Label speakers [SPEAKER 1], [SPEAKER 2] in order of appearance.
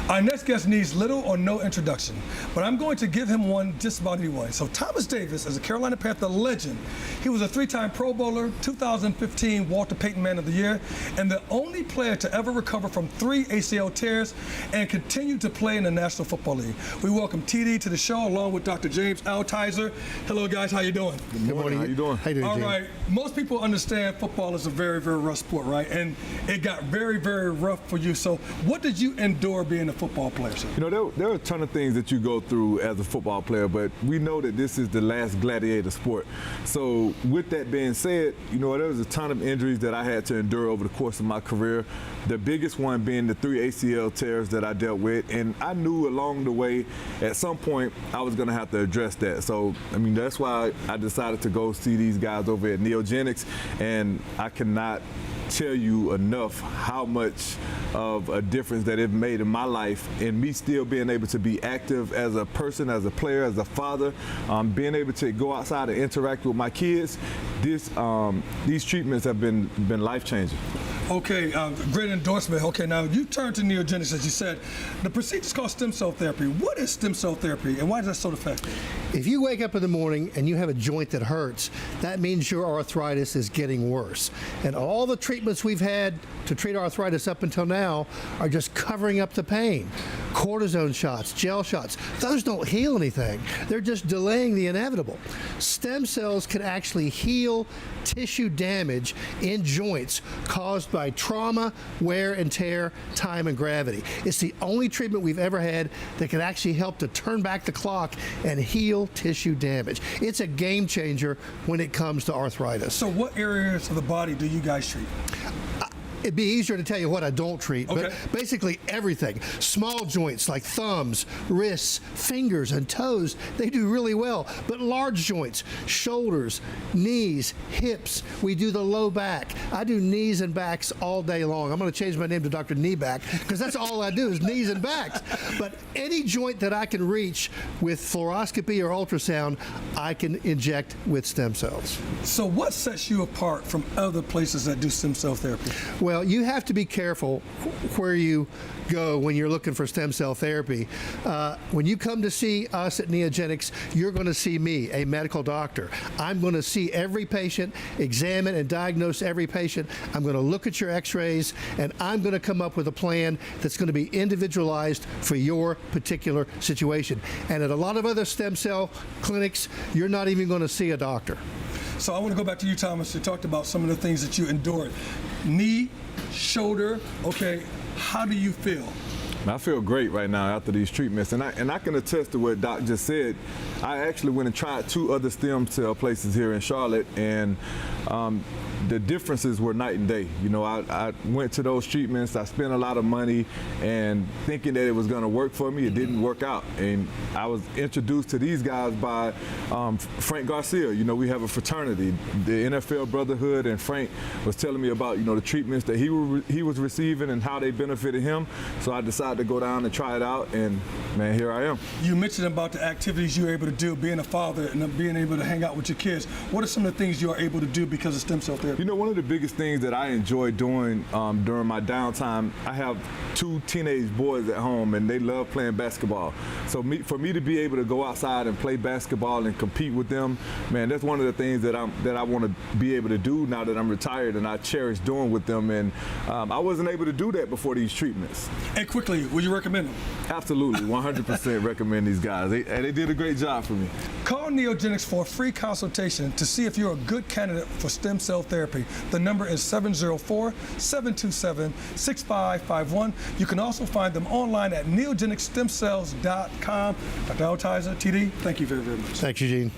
[SPEAKER 1] Our next guest needs little or no introduction, but I'm going to give him one just about anyway. So Thomas Davis is a Carolina Panther legend. He was a 3-time Pro Bowler, 2015 Walter Payton Man of the Year, and the only player to ever recover from 3 ACL tears and continue to play in the National Football League. We welcome TD to the show along with Dr. James Altizer. Hello guys, how you doing?
[SPEAKER 2] Good morning. How you doing?
[SPEAKER 3] How you doing,
[SPEAKER 1] All
[SPEAKER 3] James?
[SPEAKER 1] right, most people understand football is a very, very rough sport, right? And it got very, very rough for you. So what did you endure being a football player, sir?
[SPEAKER 2] You know, there are a ton of things that you go through as a football player, but we know that this is the last gladiator sport. So with that being said, you know, there was a ton of injuries that I had to endure over the course of my career. The biggest one being the 3 ACL tears that I dealt with. And I knew along the way, at some point, I was going to have to address that. So, I mean, that's why I decided to go see these guys over at NeoGenix. And I cannot tell you enough how much of a difference that it made in my life and me still being able to be active as a person, as a player, as a father, being able to go outside and interact with my kids. These treatments have been life-changing.
[SPEAKER 1] Okay, great endorsement. Okay, now you turned to NeoGenix, as you said. The procedure is called stem cell therapy. What is stem cell therapy, and why is that so effective?
[SPEAKER 3] If you wake up in the morning and you have a joint that hurts, that means your arthritis is getting worse. And all the treatments we've had to treat arthritis up until now are just covering up the pain. Cortisone shots, gel shots, those don't heal anything. They're just delaying the inevitable. Stem cells can actually heal tissue damage in joints caused by trauma, wear and tear, time and gravity. It's the only treatment we've ever had that can actually help to turn back the clock and heal tissue damage. It's a game changer when it comes to arthritis.
[SPEAKER 1] So what areas of the body do you guys treat?
[SPEAKER 3] It'd be easier to tell you what I don't treat,
[SPEAKER 1] Okay.
[SPEAKER 3] but basically everything. Small joints like thumbs, wrists, fingers, and toes, they do really well. But large joints, shoulders, knees, hips, we do the low back. I do knees and backs all day long. I'm going to change my name to Dr. Knee Back because that's all I do is knees and backs. But any joint that I can reach with fluoroscopy or ultrasound, I can inject with stem cells.
[SPEAKER 1] So what sets you apart from other places that do stem cell therapy?
[SPEAKER 3] Well, you have to be careful where you go when you're looking for stem cell therapy. When you come to see us at NeoGenix, you're going to see me, a medical doctor. I'm going to see every patient, examine and diagnose every patient. I'm going to look at your x-rays, and I'm going to come up with a plan that's going to be individualized for your particular situation. And at a lot of other stem cell clinics, you're not even going to see a doctor.
[SPEAKER 1] So I want to go back to you, Thomas. You talked about some of the things that you endured. Knee, shoulder, okay, how do you feel?
[SPEAKER 2] I feel great right now after these treatments, and I can attest to what Doc just said. I actually went and tried 2 other stem cell places here in Charlotte, and the differences were night and day. You know, I went to those treatments, I spent a lot of money, and thinking that it was going to work for me, it didn't work out. And I was introduced to these guys by Frank Garcia. You know, we have a fraternity, the NFL Brotherhood, and Frank was telling me about, you know, the treatments that he was receiving and how they benefited him. So I decided to go down and try it out, and man, here I am.
[SPEAKER 1] You mentioned about the activities you were able to do, being a father and being able to hang out with your kids. What are some of the things you are able to do because of stem cell therapy?
[SPEAKER 2] You know, one of the biggest things that I enjoy doing during my downtime, I have 2 teenage boys at home, and they love playing basketball. So for me to be able to go outside and play basketball and compete with them, man, that's one of the things that I want to be able to do now that I'm retired, and I cherish doing with them. And I wasn't able to do that before these treatments.
[SPEAKER 1] And quickly, would you recommend them?
[SPEAKER 2] Absolutely, 100% recommend these guys. They did a great job for me.
[SPEAKER 1] Call NeoGenix for a free consultation to see if you're a good candidate for stem cell therapy. The number is 704-727-6551. You can also find them online at neogenixstemcells.com. Dr. Altizer, TD, thank you very, very much.
[SPEAKER 3] Thanks, Eugene.